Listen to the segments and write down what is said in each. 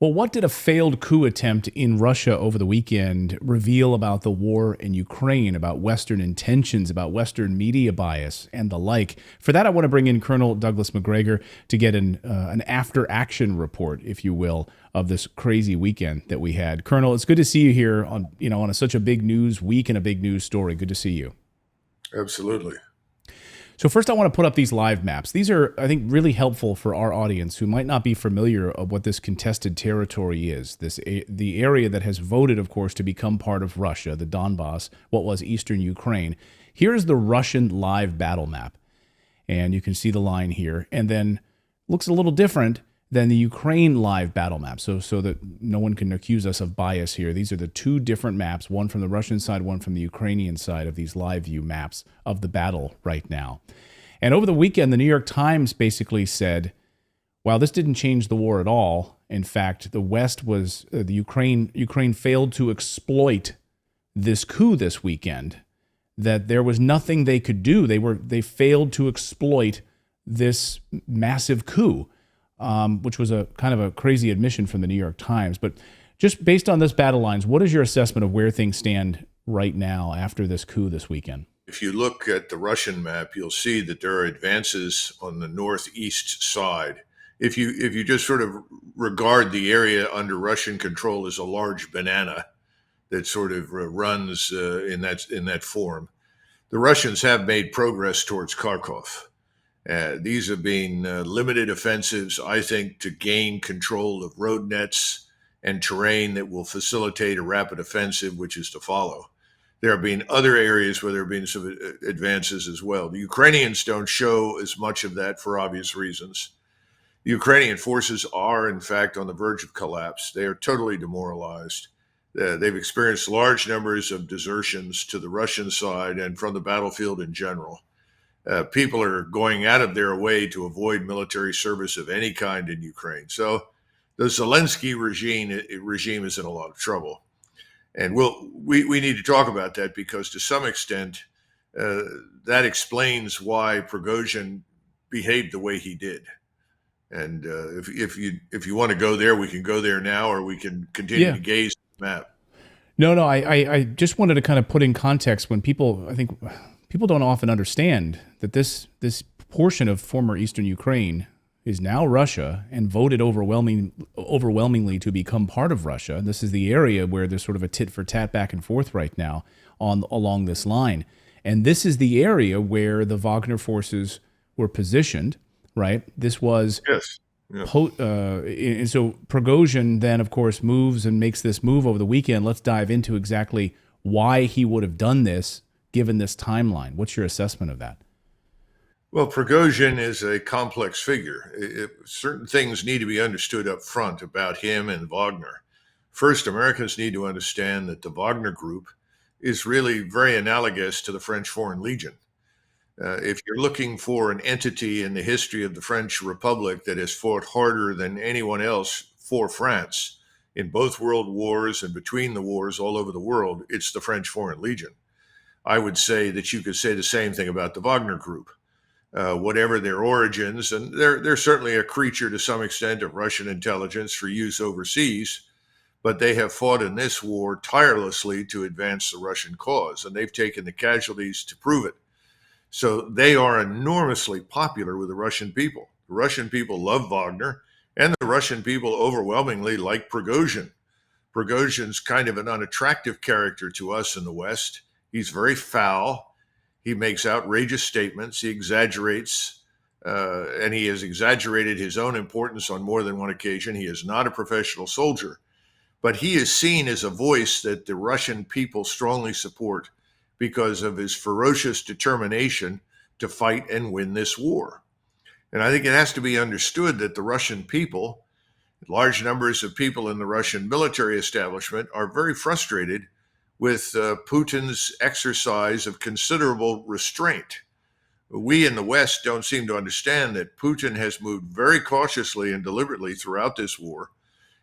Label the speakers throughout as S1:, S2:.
S1: Well, what did a failed coup attempt in Russia over the weekend reveal about the war in Ukraine, about Western intentions, about Western media bias, and the like? For that, I want to bring in Colonel Douglas MacGregor to get an after-action report, if you will, of this crazy weekend that we had. Colonel, it's good to see you here on such a big news week and a big news story. Good to see you.
S2: Absolutely.
S1: So first, I want to put up these live maps. These are, I think, really helpful for our audience who might not be familiar of what this contested territory is. The area that has voted, of course, to become part of Russia, the Donbass, what was eastern Ukraine. Here's the Russian live battle map, and you can see the line here. And then looks a little different than the Ukraine live battle map, so that no one can accuse us of bias here. These are the two different maps, one from the Russian side, one from the Ukrainian side of these live view maps of the battle right now. And over the weekend, the New York Times basically said, while this didn't change the war at all, in fact, the West was, Ukraine failed to exploit this coup this weekend, that there was nothing they could do. They failed to exploit this massive coup. Which was a kind of a crazy admission from the New York Times. But just based on this battle lines, what is your assessment of where things stand right now after this coup this weekend?
S2: If you look at the Russian map, you'll see that there are advances on the northeast side. If you just sort of regard the area under Russian control as a large banana that sort of runs in that form, the Russians have made progress towards Kharkov. These have been limited offensives, I think, to gain control of road nets and terrain that will facilitate a rapid offensive, which is to follow. There have been other areas where there have been some advances as well. The Ukrainians don't show as much of that for obvious reasons. The Ukrainian forces are, in fact, on the verge of collapse. They are totally demoralized. They've experienced large numbers of desertions to the Russian side and from the battlefield in general. People are going out of their way to avoid military service of any kind in Ukraine. So the Zelensky regime is in a lot of trouble. And we need to talk about that because to some extent, that explains why Prigozhin behaved the way he did. And if you want to go there, we can go there now, or we can continue to gaze at the map.
S1: No, I just wanted to kind of put in context when I think people don't often understand that this portion of former eastern Ukraine is now Russia and voted overwhelmingly to become part of Russia. This is the area where there's sort of a tit for tat back and forth right now along this line. And this is the area where the Wagner forces were positioned, right? This was
S2: yes. Yeah.
S1: And so Prigozhin then, of course, moves and makes this move over the weekend. Let's dive into exactly why he would have done this given this timeline. What's your assessment of that?
S2: Well, Prigozhin is a complex figure. Certain things need to be understood up front about him and Wagner. First, Americans need to understand that the Wagner group is really very analogous to the French Foreign Legion. If you're looking for an entity in the history of the French Republic that has fought harder than anyone else for France in both world wars and between the wars all over the world, it's the French Foreign Legion. I would say that you could say the same thing about the Wagner group. Whatever their origins, and they're certainly a creature to some extent of Russian intelligence for use overseas, but they have fought in this war tirelessly to advance the Russian cause, and they've taken the casualties to prove it. So they are enormously popular with the Russian people. The Russian people love Wagner, and the Russian people overwhelmingly like Prigozhin. Prigozhin's kind of an unattractive character to us in the West. He's very foul. He makes outrageous statements. He exaggerates, and he has exaggerated his own importance on more than one occasion. He is not a professional soldier, but he is seen as a voice that the Russian people strongly support because of his ferocious determination to fight and win this war. And I think it has to be understood that the Russian people, large numbers of people in the Russian military establishment, are very frustrated with Putin's exercise of considerable restraint. We in the West don't seem to understand that Putin has moved very cautiously and deliberately throughout this war.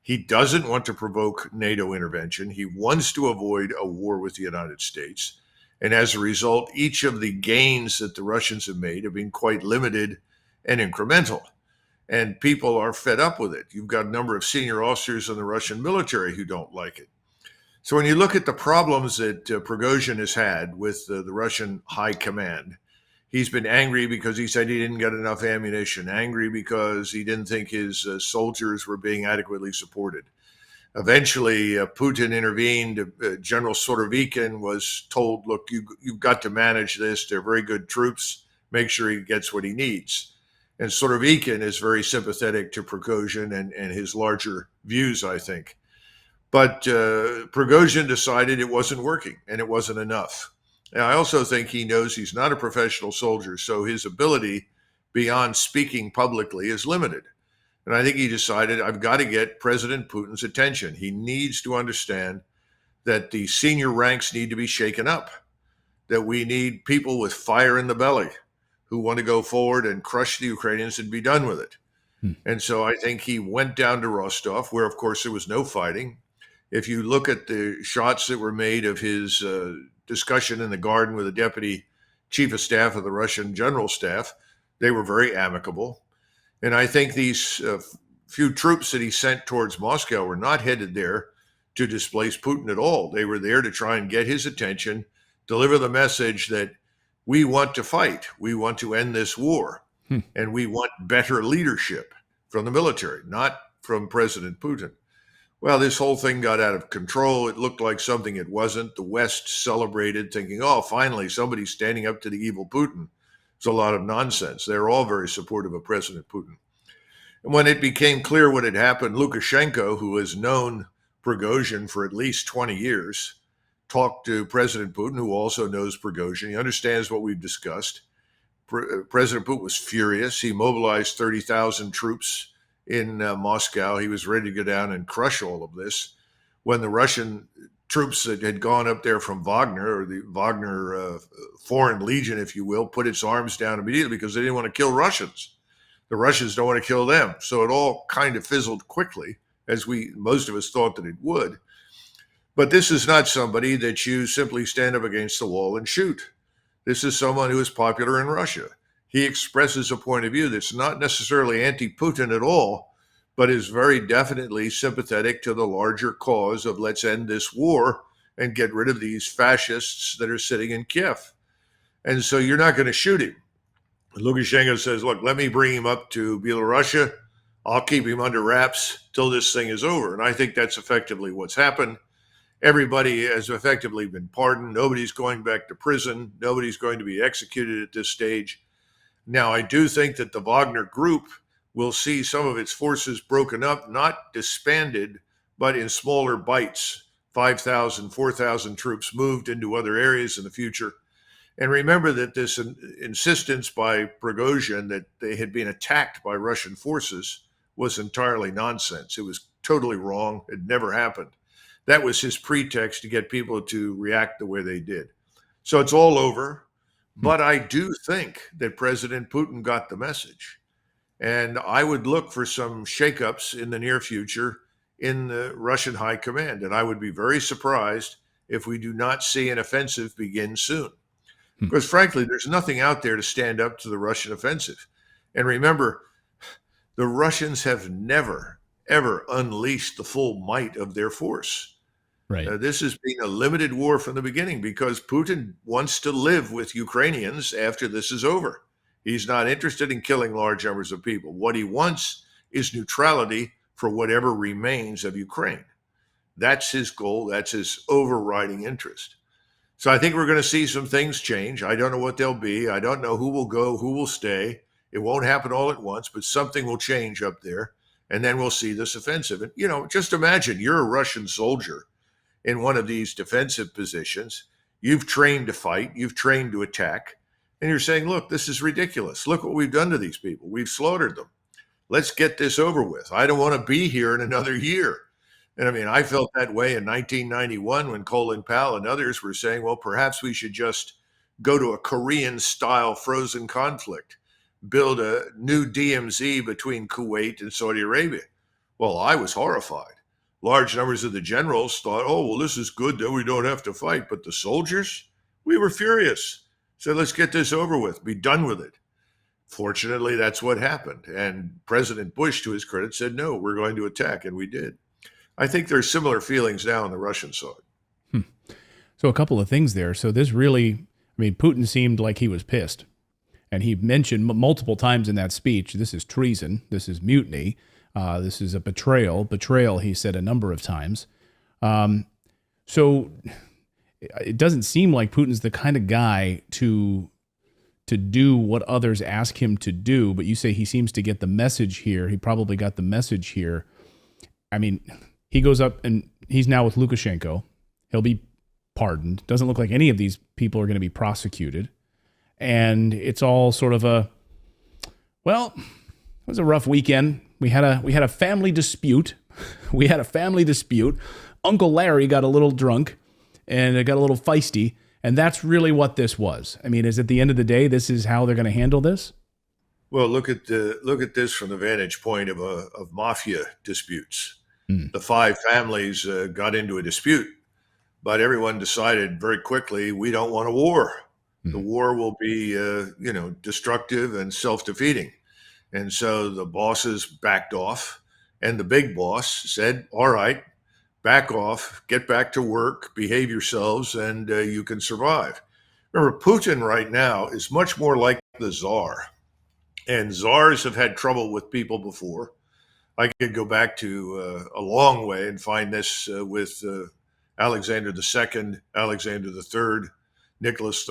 S2: He doesn't want to provoke NATO intervention. He wants to avoid a war with the United States. And as a result, each of the gains that the Russians have made have been quite limited and incremental. And people are fed up with it. You've got a number of senior officers in the Russian military who don't like it. So when you look at the problems that Prigozhin has had with the Russian high command, he's been angry because he said he didn't get enough ammunition, angry because he didn't think his soldiers were being adequately supported. Eventually, Putin intervened. General Surovikin was told, look, you've got to manage this. They're very good troops. Make sure he gets what he needs. And Surovikin is very sympathetic to Prigozhin and his larger views, I think. But Prigozhin decided it wasn't working and it wasn't enough. And I also think he knows he's not a professional soldier, so his ability beyond speaking publicly is limited. And I think he decided, I've got to get President Putin's attention. He needs to understand that the senior ranks need to be shaken up, that we need people with fire in the belly who want to go forward and crush the Ukrainians and be done with it. And so I think he went down to Rostov, where, of course, there was no fighting. If you look at the shots that were made of his discussion in the garden with the deputy chief of staff of the Russian general staff, they were very amicable. And I think these few troops that he sent towards Moscow were not headed there to displace Putin at all. They were there to try and get his attention, deliver the message that we want to fight, we want to end this war, and we want better leadership from the military, not from President Putin. Well, this whole thing got out of control. It looked like something it wasn't. The West celebrated, thinking, oh, finally, somebody's standing up to the evil Putin. It's a lot of nonsense. They're all very supportive of President Putin. And when it became clear what had happened, Lukashenko, who has known Prigozhin for at least 20 years, talked to President Putin, who also knows Prigozhin. He understands what we've discussed. President Putin was furious. He mobilized 30,000 troops in Moscow. He was ready to go down and crush all of this. When the Russian troops that had gone up there from Wagner, or the Wagner Foreign Legion, if you will, put its arms down immediately because they didn't want to kill Russians. The Russians don't want to kill them. So it all kind of fizzled quickly, as most of us thought that it would. But this is not somebody that you simply stand up against the wall and shoot. This is someone who is popular in Russia. He expresses a point of view that's not necessarily anti-Putin at all, but is very definitely sympathetic to the larger cause of let's end this war and get rid of these fascists that are sitting in Kiev. And so you're not going to shoot him. Lukashenko says, look, let me bring him up to Belarus. I'll keep him under wraps till this thing is over. And I think that's effectively what's happened. Everybody has effectively been pardoned. Nobody's going back to prison. Nobody's going to be executed at this stage. Now, I do think that the Wagner group will see some of its forces broken up, not disbanded, but in smaller bites. 5,000, 4,000 troops moved into other areas in the future. And remember that this insistence by Prigozhin that they had been attacked by Russian forces was entirely nonsense. It was totally wrong. It never happened. That was his pretext to get people to react the way they did. So it's all over. But I do think that President Putin got the message. And I would look for some shakeups in the near future in the Russian high command. And I would be very surprised if we do not see an offensive begin soon. Because frankly, there's nothing out there to stand up to the Russian offensive. And remember, the Russians have never, ever unleashed the full might of their force.
S1: Right.
S2: This has been a limited war from the beginning because Putin wants to live with Ukrainians after this is over. He's not interested in killing large numbers of people. What he wants is neutrality for whatever remains of Ukraine. That's his goal. That's his overriding interest. So I think we're going to see some things change. I don't know what they'll be. I don't know who will go, who will stay. It won't happen all at once, but something will change up there. And then we'll see this offensive. And, just imagine you're a Russian soldier in one of these defensive positions. You've trained to fight. You've trained to attack. And you're saying, look, this is ridiculous. Look what we've done to these people. We've slaughtered them. Let's get this over with. I don't want to be here in another year. And I felt that way in 1991 when Colin Powell and others were saying, well, perhaps we should just go to a Korean-style frozen conflict, build a new DMZ between Kuwait and Saudi Arabia. Well, I was horrified. Large numbers of the generals thought, oh, well, this is good, then we don't have to fight. But the soldiers, we were furious. So let's get this over with, be done with it. Fortunately, that's what happened. And President Bush, to his credit, said, no, we're going to attack. And we did. I think there's similar feelings now on the Russian side.
S1: Hmm. So a couple of things there. So this really, I mean, Putin seemed like he was pissed. And he mentioned multiple times in that speech, this is treason, this is mutiny, this is a betrayal. Betrayal, he said a number of times. So it doesn't seem like Putin's the kind of guy to do what others ask him to do, but you say he seems to get the message here. He probably got the message here. I mean, he goes up and he's now with Lukashenko. He'll be pardoned. Doesn't look like any of these people are going to be prosecuted. And it's all sort of it was a rough weekend. We had a family dispute. Uncle Larry got a little drunk and it got a little feisty. And that's really what this was. I mean, is at the end of the day, this is how they're going to handle this?
S2: Well, look at this from the vantage point of mafia disputes. The five families got into a dispute, but everyone decided very quickly, we don't want a war. The war will be, destructive and self-defeating. And so the bosses backed off, and the big boss said, all right, back off, get back to work, behave yourselves, and you can survive. Remember, Putin right now is much more like the czar. And czars have had trouble with people before. I could go back to a long way and find this with Alexander II, Alexander III, Nicholas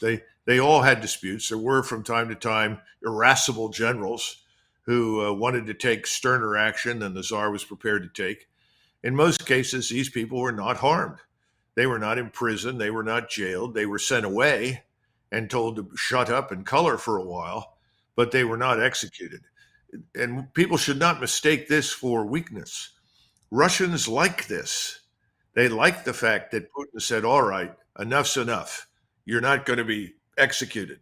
S2: I. They all had disputes. There were from time to time irascible generals who wanted to take sterner action than the czar was prepared to take. In most cases, these people were not harmed. They were not imprisoned. They were not jailed. They were sent away and told to shut up and color for a while, but they were not executed. And people should not mistake this for weakness. Russians like this. They like the fact that Putin said, all right, enough's enough. You're not going to be executed.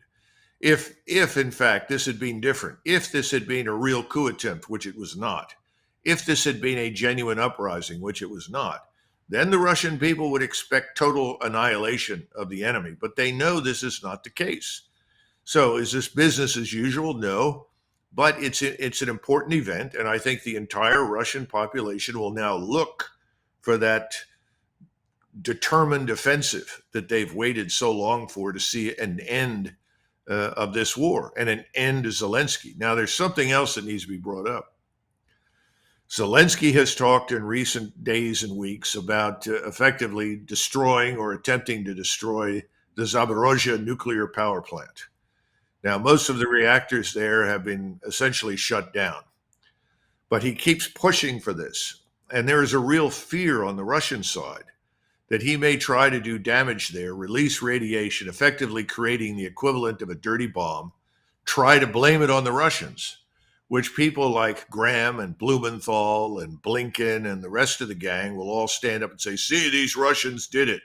S2: If in fact this had been different, if this had been a real coup attempt, which it was not, if this had been a genuine uprising, which it was not, then the Russian people would expect total annihilation of the enemy. But they know this is not the case. So is this business as usual? No. But it's an important event. And I think the entire Russian population will now look for that determined offensive that they've waited so long for to see an end of this war and an end to Zelensky. Now, there's something else that needs to be brought up. Zelensky has talked in recent days and weeks about effectively destroying or attempting to destroy the Zaporozhye nuclear power plant. Now, most of the reactors there have been essentially shut down, but he keeps pushing for this. And there is a real fear on the Russian side that he may try to do damage there, release radiation, effectively creating the equivalent of a dirty bomb, try to blame it on the Russians, which people like Graham and Blumenthal and Blinken and the rest of the gang will all stand up and say, see, these Russians did it.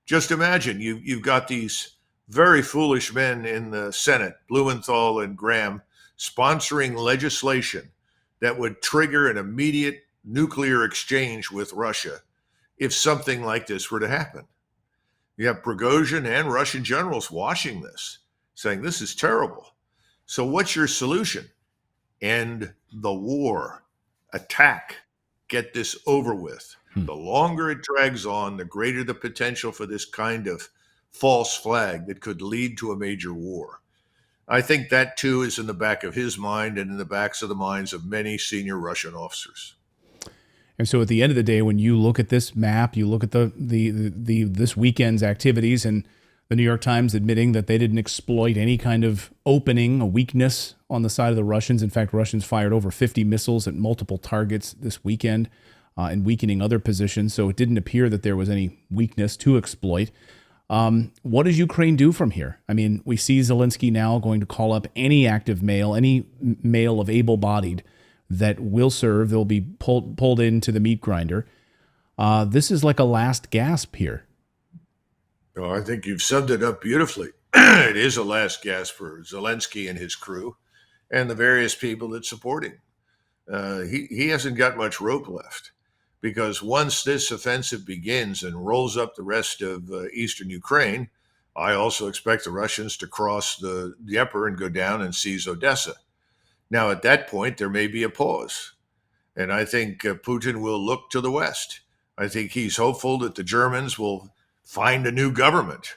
S2: Just imagine you've got these very foolish men in the Senate, Blumenthal and Graham, sponsoring legislation that would trigger an immediate nuclear exchange with Russia if something like this were to happen. You have Prigozhin and Russian generals watching this, saying this is terrible. So what's your solution? End the war. Attack. Get this over with. The longer it drags on, the greater the potential for this kind of false flag that could lead to a major war. I think that too is in the back of his mind and in the backs of the minds of many senior Russian officers.
S1: And so at the end of the day, when you look at this map, you look at this weekend's activities, and the New York Times admitting that they didn't exploit any kind of opening, a weakness on the side of the Russians. In fact, Russians fired over 50 missiles at multiple targets this weekend and weakening other positions. So it didn't appear that there was any weakness to exploit. What does Ukraine do from here? I mean, we see Zelensky now going to call up any active male, any male of able-bodied that will serve. They'll be pulled into the meat grinder. This is like a last gasp here.
S2: Oh, I think you've summed it up beautifully. It is a last gasp for Zelensky and his crew and the various people that support him. He hasn't got much rope left, because once this offensive begins and rolls up the rest of eastern Ukraine, I also expect the Russians to cross the Dnieper and go down and seize Odessa. Now, at that point, there may be a pause. And I think Putin will look to the West. I think he's hopeful that the Germans will find a new government.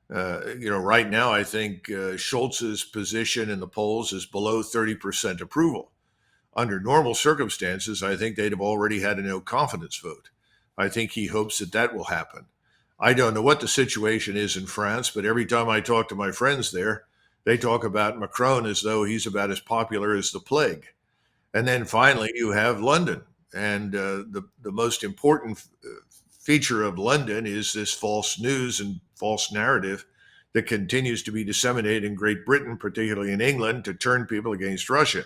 S2: Right now, I think Scholz's position in the polls is below 30% approval. Under normal circumstances, I think they'd have already had a no confidence vote. I think he hopes that that will happen. I don't know what the situation is in France, but every time I talk to my friends there, they talk about Macron as though he's about as popular as the plague. And then finally, you have London. And the most important feature of London is this false news and false narrative that continues to be disseminated in Great Britain, particularly in England, to turn people against Russia.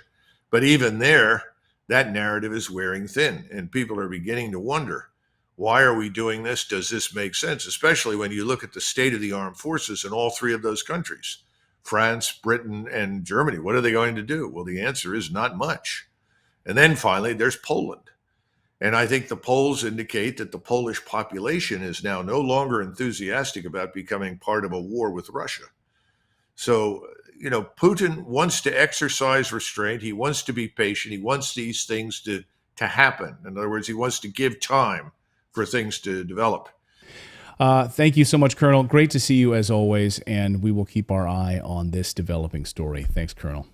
S2: But even there, that narrative is wearing thin, and people are beginning to wonder, why are we doing this? Does this make sense? Especially when you look at the state of the armed forces in all three of those countries, France, Britain, and Germany. What are they going to do? Well, the answer is not much. And then finally, there's Poland. And I think the polls indicate that the Polish population is now no longer enthusiastic about becoming part of a war with Russia. So, Putin wants to exercise restraint. He wants to be patient. He wants these things to happen. In other words, he wants to give time for things to develop.
S1: Thank you so much, Colonel. Great to see you as always, and we will keep our eye on this developing story. Thanks, Colonel.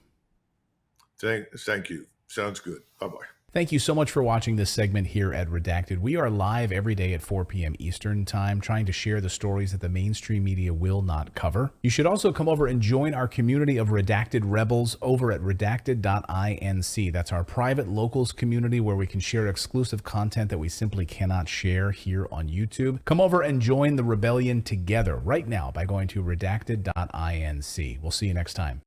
S2: Thank you. Sounds good. Bye-bye.
S1: Thank you so much for watching this segment here at Redacted. We are live every day at 4 p.m. Eastern Time, trying to share the stories that the mainstream media will not cover. You should also come over and join our community of Redacted Rebels over at redacted.inc. That's our private locals community where we can share exclusive content that we simply cannot share here on YouTube. Come over and join the rebellion together right now by going to redacted.inc. We'll see you next time.